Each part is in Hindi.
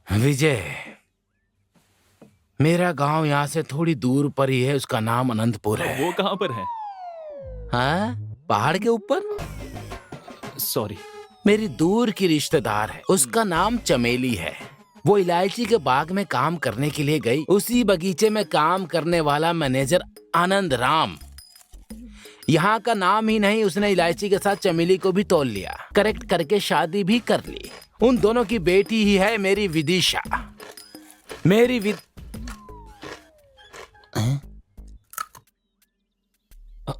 विजय, मेरा गांव यहाँ से थोड़ी दूर पर ही है। उसका नाम अनंतपुर है। वो कहाँ पर है? हाँ, पहाड़ के ऊपर। सॉरी। मेरी दूर की रिश्तेदार है, उसका नाम चमेली है। वो इलायची के बाग में काम करने के लिए गई। उसी बगीचे में काम करने वाला मैनेजर आनंद राम, यहाँ का नाम ही नहीं, उसने इलायची के साथ चमेली को भी तोल लिया, करेक्ट करके शादी भी कर ली। उन दोनों की बेटी ही है मेरी विदिशा। मेरी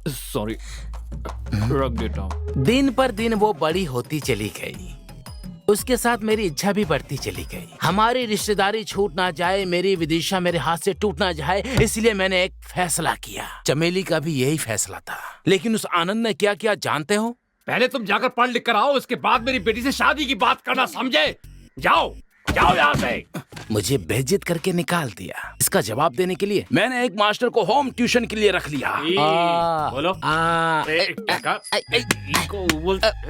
सॉरी, रख देता हूँ। दिन पर दिन वो बड़ी होती चली गई। उसके साथ मेरी इच्छा भी बढ़ती चली गई। हमारी रिश्तेदारी छूट ना जाए, मेरी विदिशा मेरे हाथ से टूट ना जाए, इसलिए मैंने एक फैसला किया। चमेली का भी यही फैसला था, लेकिन उस आनंद ने क्या किया जानते हो? पहले तुम जाकर पढ़ लिख कर आओ, उसके बाद मेरी बेटी से शादी की बात करना, समझे? जाओ जाओ यहाँ से। मुझे बेइज्जत करके निकाल दिया। इसका जवाब देने के लिए मैंने एक मास्टर को होम ट्यूशन के लिए रख लिया। बोलो।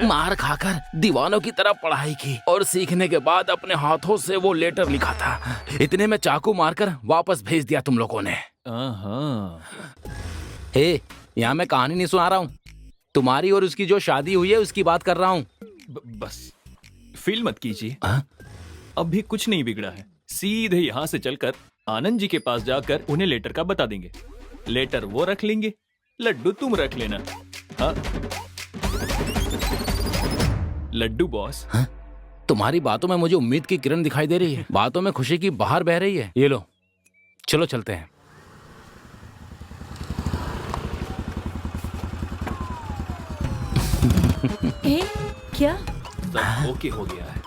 मार खाकर दीवानों की तरह पढ़ाई की और सीखने के बाद अपने हाथों से वो लेटर लिखा था। इतने में चाकू मारकर वापस भेज दिया तुम लोगों ने। हे, यहाँ मैं कहानी नहीं सुना रहा हूँ, तुम्हारी और उसकी जो शादी हुई है उसकी बात कर रहा हूँ। बस फील मत कीजिए, अभी कुछ नहीं बिगड़ा है। सीधे यहाँ से चलकर आनंद जी के पास जाकर उन्हें लेटर का बता देंगे। लेटर वो रख लेंगे, लड्डू तुम रख लेना। हाँ? लड्डू बॉस। हाँ? तुम्हारी बातों में मुझे उम्मीद की किरण दिखाई दे रही है। बातों में खुशी की बहार बह रही है। ये लो, चलो चलते हैं। क्या? सब ओके हो गया है,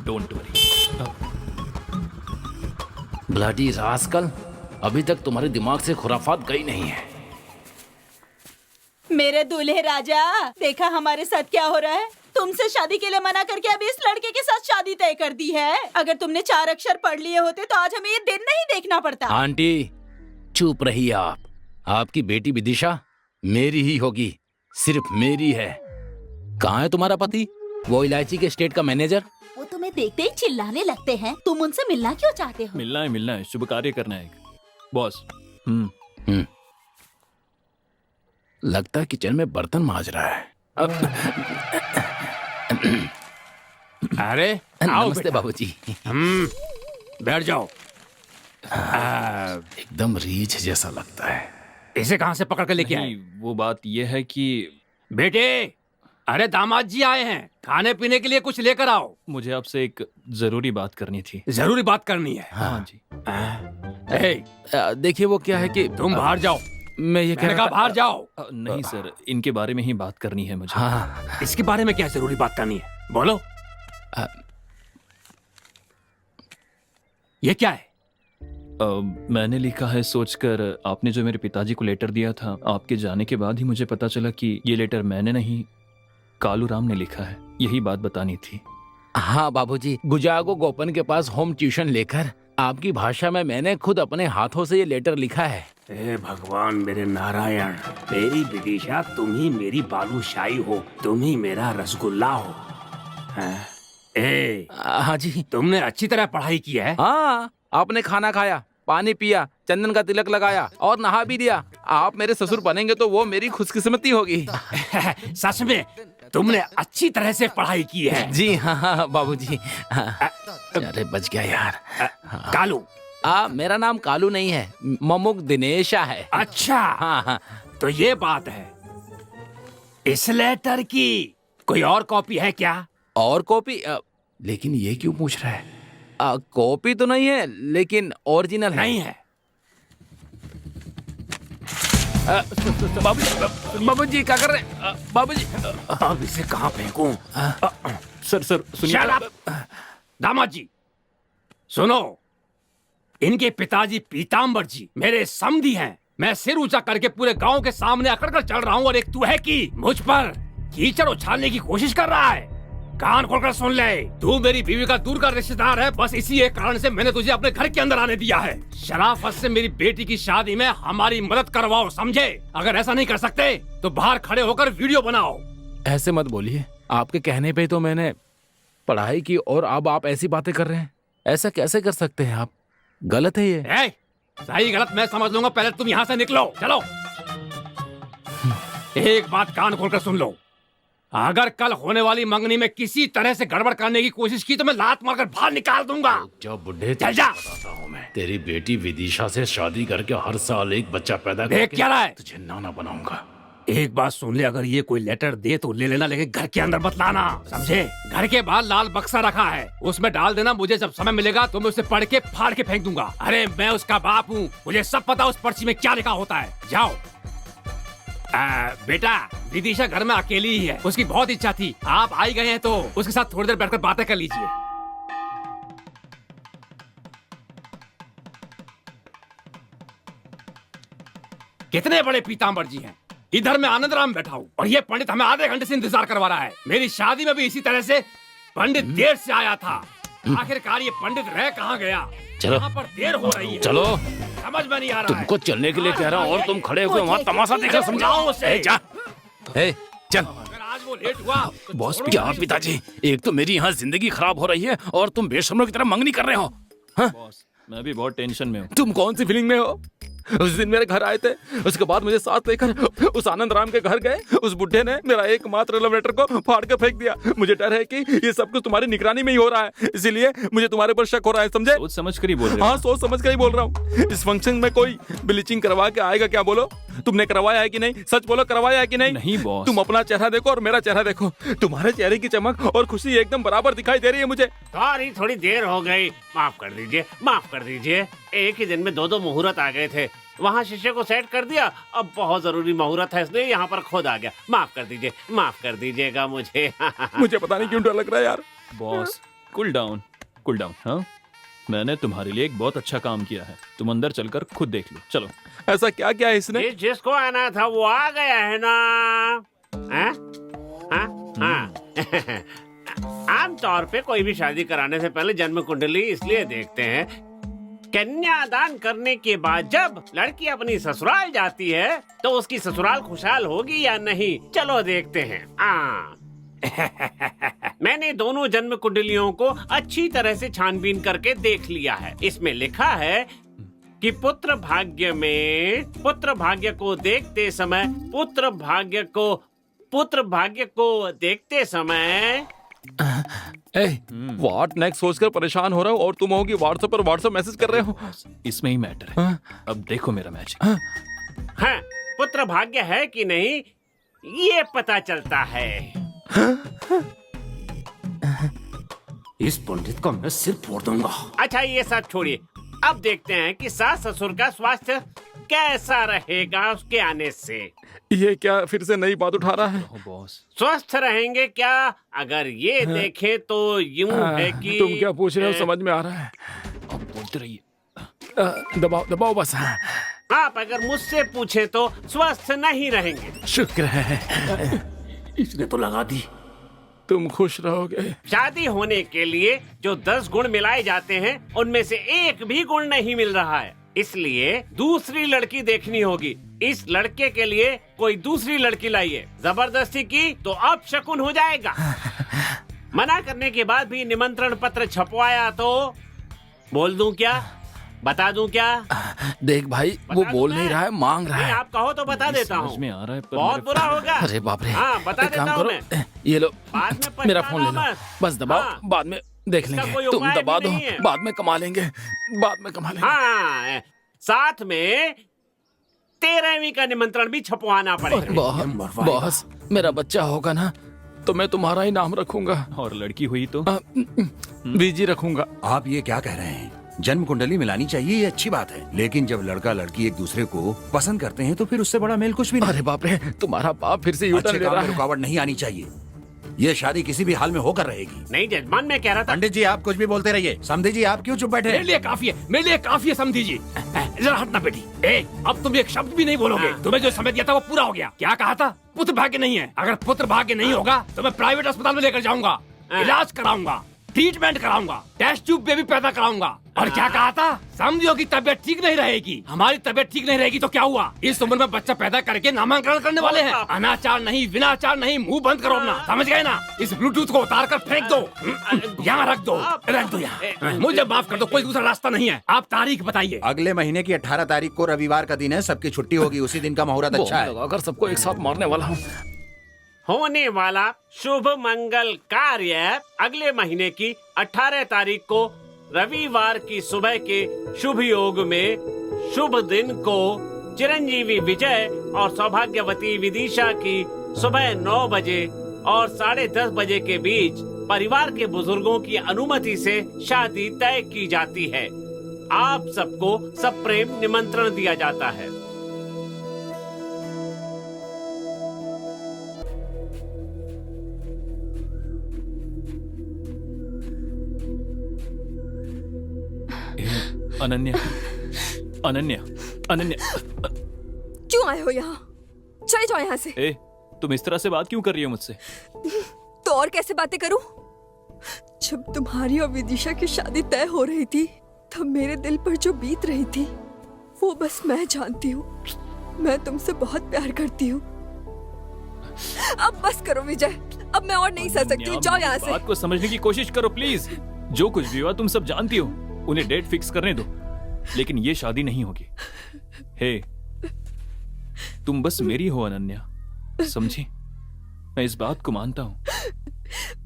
डोंट वरी। ब्लडी रास्कल, अभी तक तुम्हारे दिमाग से खुराफात गई नहीं है। मेरे दूल्हे राजा, देखा हमारे साथ क्या हो रहा है? तुमसे शादी के लिए मना करके अभी इस लड़के के साथ शादी तय कर दी है। अगर तुमने 4 अक्षर पढ़ लिए होते तो आज हमें ये दिन नहीं देखना पड़ता। आंटी चुप रहिए आप। आपकी बेटी विदिशा मेरी ही होगी, सिर्फ मेरी है। कहाँ है तुम्हारा पति, वो इलायची के स्टेट का मैनेजर? वो तुम्हें देखते ही चिल्लाने लगते हैं। तुम उनसे मिलना क्यों चाहते हो? मिलना है, शुभ कार्य करना है बॉस। लगता है किचन में बर्तन मांज रहा है। अरे नमस्ते बाबूजी। बैठ जाओ। एकदम रीछ जैसा लगता है। इसे कहाँ से पकड़ कर लेके आए? वो बात ये है कि बेटे, अरे दामाद जी आए हैं, खाने पीने के लिए कुछ लेकर आओ। मुझे आपसे एक जरूरी बात करनी थी। जरूरी बात करनी है? हाँ जी। देखिए वो क्या है कि तुम बाहर जाओ। मैं ये मैंने कहा बाहर जाओ। नहीं सर, इनके बारे में ही बात करनी है मुझे। हाँ, इसके बारे में क्या जरूरी बात करनी है? बोलो। ये क्या है? मैंने लिखा है सोचकर, आपने जो मेरे पिताजी को लेटर दिया था, आपके जाने के बाद ही मुझे पता चला कि ये लेटर मैंने नहीं, कालू राम ने लिखा है। यही बात बतानी थी। हाँ बाबूजी, गुजागो गोपन के पास होम ट्यूशन लेकर आपकी भाषा में मैंने खुद अपने हाथों से ये लेटर लिखा है। हे भगवान मेरे नारायण, मेरी विदिशा, तुम ही मेरी बालूशाही हो, तुम ही मेरा रसगुल्ला हो। हाँ जी। तुमने अच्छी तरह पढ़ाई की है? हाँ, आपने खाना खाया, पानी पिया, चंदन का तिलक लगाया और नहा भी दिया। आप मेरे ससुर बनेंगे तो वो मेरी खुशकिस्मती होगी। सच में तुमने अच्छी तरह से पढ़ाई की है। जी हाँ बाबूजी। अरे बच गया यार। कालू? मेरा नाम कालू नहीं है, ममुक दिनेशा है। अच्छा। हाँ। तो ये बात है। इस लेटर की कोई और कॉपी है क्या? और कॉपी? लेकिन ये क्यों पूछ रहा है? कॉपी तो नहीं है, लेकिन ओरिजिनल है। नहीं है? बाबूजी क्या कर रहे हैं? बाबूजी अब इसे कहाँ फेंकूं? सर सुनिए। Shut up! दामाद जी सुनो, इनके पिताजी पीताम्बर जी मेरे समधी हैं। मैं सिर ऊंचा करके पूरे गांव के सामने अकड़ कर चल रहा हूँ और एक तू है कि मुझ पर कीचड़ उछालने की कोशिश कर रहा है। कान खोलकर सुन ले, तू मेरी बीवी का दूर का रिश्तेदार है। बस इसी एक कारण से मैंने तुझे अपने घर के अंदर आने दिया है। शराफत से मेरी बेटी की शादी में हमारी मदद करवाओ, समझे? अगर ऐसा नहीं कर सकते तो बाहर खड़े होकर वीडियो बनाओ। ऐसे मत बोलिए, आपके कहने पे तो मैंने पढ़ाई की और अब आप ऐसी बातें कर रहे हैं। ऐसा कैसे कर सकते हैं आप? गलत है ये। ए, सही गलत मैं समझ लूंगा, पहले तुम यहाँ से निकलो। चलो। एक बात कान खोलकर सुन लो, अगर कल होने वाली मंगनी में किसी तरह से गड़बड़ करने की कोशिश की तो मैं लात मारकर बाहर निकाल दूंगा। जो बुढ़े चल जा। बताता हूँ मैं, तेरी बेटी विदिशा से शादी करके हर साल एक बच्चा पैदा देख करके क्या रहा है? तुझे नाना बनाऊंगा। एक बात सुन ले, अगर ये कोई लेटर दे तो ले लेना, लेकिन घर के अंदर मत लाना, समझे? घर के बाहर लाल बक्सा रखा है, उसमें डाल देना। मुझे जब समय मिलेगा तो मैं उसे पढ़ के फाड़ के फेंक दूंगा। अरे मैं उसका बाप हूँ, मुझे सब पता उस पर्ची में क्या लिखा होता है। जाओ। बेटा, विदिशा घर में अकेली ही है, उसकी बहुत इच्छा थी, आप आई गए हैं तो उसके साथ थोड़ी देर बैठकर बातें कर लीजिए। कितने बड़े पीताम्बर जी हैं। इधर मैं आनंद राम बैठा हूँ और ये पंडित हमें आधे घंटे से इंतजार करवा रहा है। मेरी शादी में भी इसी तरह से पंडित देर से आया था। आखिरकार ये पंडित रह कहाँ गया? चलो। यहाँ पर देर हो रही है। चलो, समझ में नहीं आ रहा है। तुमको चलने के लिए कह रहा हूँ और तुम खड़े होकर वहाँ तमाशा देखा, समझाओ समझाओ उसे। ए, जा। ए, चल। अगर आज वो लेट हुआ तो बॉस, छोड़ो क्या नहीं। पिताजी, एक तो मेरी यहाँ जिंदगी खराब हो रही है और तुम बेशर्मों की तरह मंगनी कर रहे हो। हाँ? बॉस, मैं भी बहुत टेंशन में हूँ। तुम कौन सी फीलिंग में हो? उस दिन मेरे घर आए थे, उसके बाद मुझे साथ लेकर उस आनंद राम के घर गए। उस बुढ़े ने मेरा एकमात्र लव लेटर को फाड़ कर फेंक दिया। मुझे डर है कि ये सब कुछ तुम्हारी निगरानी में ही हो रहा है, इसीलिए मुझे तुम्हारे पर शक हो रहा है, समझे? सोच समझ कर ही बोल रहे हो। हाँ, सोच समझ कर ही बोल रहा हूँ। इस फंक्शन में कोई ब्लीचिंग करवा के आएगा क्या? बोलो, तुमने करवाया है कि नहीं? सच बोलो, करवाया है कि नहीं? नहीं बॉस। तुम अपना चेहरा देखो और मेरा चेहरा देखो, तुम्हारे चेहरे की चमक और खुशी एकदम बराबर दिखाई दे रही है मुझे। सॉरी, थोड़ी देर हो गई, माफ कर दीजिए, माफ कर दीजिए। एक ही दिन में दो मुहूर्त आ गए थे, वहाँ शीशे को सेट कर दिया, अब बहुत जरूरी मुहूर्त है इसलिए यहाँ पर खुद आ गया। माफ कर दीजिए, माफ कर दीजिएगा मुझे। मुझे पता नहीं क्यों डर लग रहा है यार। Boss, cool down, cool down. हाँ, मैंने तुम्हारे लिए एक बहुत अच्छा काम किया है, तुम अंदर चलकर खुद देख लो। चलो। ऐसा क्या क्या है इसने? जिसको आना था वो आ गया है ना? हाँ? हाँ? आमतौर पे कोई भी शादी कराने से पहले जन्म कुंडली इसलिए देखते हैं, कन्यादान करने के बाद जब लड़की अपनी ससुराल जाती है तो उसकी ससुराल खुशहाल होगी या नहीं। चलो देखते हैं। मैंने दोनों जन्म कुंडलियों को अच्छी तरह से छानबीन करके देख लिया है। इसमें लिखा है कि पुत्र भाग्य को देखते समय देखते समय व्हाट नेक्स्ट सोचकर परेशान हो रहा हूँ और तुम होगी व्हाट्सएप पर व्हाट्सएप मैसेज कर रहे हो। इसमें ही मैटर है। अब देखो मेरा मैच। हाँ, पुत्र भाग्य है कि नहीं ये पता चलता है। इस पंडित का मैं सिर फोड़ दूंगा। अच्छा, ये सब छोड़िए, अब देखते हैं कि सास ससुर का स्वास्थ्य कैसा रहेगा उसके आने से। ये क्या फिर से नई बात उठा रहा है? बॉस, स्वस्थ रहेंगे क्या? अगर ये देखें तो यूं है कि तुम क्या पूछ रहे हो समझ में आ रहा है। अब बोलते रहिए। दबाओ दबाओ बस। आप अगर मुझसे पूछे तो स्वस्थ नहीं रहेंगे। शुक्र है इसने तो लगा दी। तुम खुश रहोगे। शादी होने के लिए जो 10 गुण मिलाए जाते हैं उनमें से एक भी गुण नहीं मिल रहा है, इसलिए दूसरी लड़की देखनी होगी। इस लड़के के लिए कोई दूसरी लड़की लाइए। जबरदस्ती की तो अपशकुन हो जाएगा। मना करने के बाद भी निमंत्रण पत्र छपवाया तो बोल दूं क्या? बता दूं क्या? देख भाई, वो बता दूं बोल मैं? नहीं रहा है, मांग रहा नहीं, है। आप कहो तो बता देता समझ हूँ। में आ रहा है पर बहुत मेरे- बुरा होगा। अरे बाप रे। हाँ, बता एक काम देता हूँ करो, मैं। ये लो बाद में पछताना मेरा फोन ले लो, मत। बस दबाओ। हाँ। बाद में देख इसका लेंगे। कोई तुम उपाय दबा भी दो, नहीं है। बाद में कमा लेंगे, बाद में कमा लेंगे। हाँ, साथ में 13वीं का निमंत्रण भी छपवाना पड़ेगा। बॉस, मेरा बच्चा होगा ना तो मैं तुम्हारा ही नाम रखूंगा। और लड़की हुई तो बीजी रखूंगा। आप ये क्या कह रहे हैं? जन्म कुंडली मिलानी चाहिए, ये अच्छी बात है, लेकिन जब लड़का लड़की एक दूसरे को पसंद करते हैं तो फिर उससे बड़ा मेल कुछ भी नहीं। अरे बाप रे, तुम्हारा बाप फिर से यूटर्न अच्छे ले काम रहा में है। रुकावट नहीं आनी चाहिए। ये शादी किसी भी हाल में होकर रहेगी। नहीं जजमान, मैं कह रहा था। पंडित जी, आप कुछ भी बोलते रहिए। समधी जी, आप क्यों चुप बैठे? मेरे लिए काफी है, मेरे लिए काफी है समझी जी। जरा हटना बेटी। अब तुम एक शब्द भी नहीं बोलोगे। तुम्हें जो समय दिया था वो पूरा हो गया। क्या कहा था? पुत्र भाग्य नहीं है। अगर पुत्र भाग्य नहीं होगा तो मैं प्राइवेट अस्पताल में लेकर जाऊंगा, इलाज कराऊंगा। ट्रीटमेंट कराऊंगा, टेस्ट ट्यूब बेबी पैदा कराऊंगा। और क्या कहा था? समझियो की तबीयत ठीक नहीं रहेगी। हमारी तबीयत ठीक नहीं रहेगी तो क्या हुआ? इस उम्र में बच्चा पैदा करके नामांकन करने वाले हैं। अनाचार नहीं, विनाचार नहीं, मुंह बंद करो अपना, समझ गए ना? इस ब्लूटूथ को उतार कर फेंक दो, यहाँ रख दो यहाँ। मुझे माफ कर दो, कोई दूसरा रास्ता नहीं है। आप तारीख बताइए। अगले महीने की 18 तारीख को रविवार का दिन है, सबकी छुट्टी होगी, उसी दिन का मुहूर्त अच्छा है। लगाकर सबको एक साथ मारने वाला हूँ। होने वाला शुभ मंगल कार्य अगले महीने की 18 तारीख को रविवार की सुबह के शुभ योग में शुभ दिन को चिरंजीवी विजय और सौभाग्यवती विदिशा की सुबह 9 बजे और 10:30 बजे के बीच परिवार के बुजुर्गों की अनुमति से शादी तय की जाती है। आप सबको सप्रेम निमंत्रण दिया जाता है। अनन्या, अनन्या, अनन्या, क्यों आए हो यहाँ? चले जाओ यहाँ से। ए, तुम इस तरह से बात क्यों कर रही हो मुझसे? तो और कैसे बातें करूं? जब तुम्हारी और विदिशा की शादी तय हो रही थी तब मेरे दिल पर जो बीत रही थी वो बस मैं जानती हूँ। मैं तुमसे बहुत प्यार करती हूँ। अब बस करो विजय, अब मैं और नहीं सह सकती हूँ। जाओ यहाँ से। बात को समझने की कोशिश करो प्लीज। जो कुछ भी हुआ तुम सब जानती हो। उन्हें डेट फिक्स करने दो, लेकिन ये शादी नहीं होगी। हे, तुम बस मेरी हो अनन्या, समझी? मैं इस बात को मानता हूँ।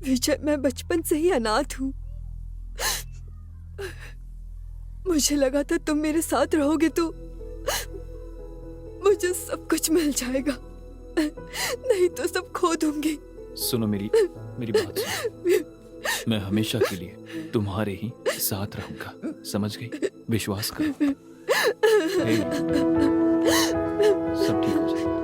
विजय, मैं बचपन से ही अनाथ हूँ। मुझे लगा था तुम मेरे साथ रहोगे तो मुझे सब कुछ मिल जाएगा, नहीं तो सब खो दूंगी। सुनो मेरी बात सुनो। मैं हमेशा के लिए तुम्हारे ही साथ रहूंगा, समझ गई? विश्वास करो। हे, सब ठीक हो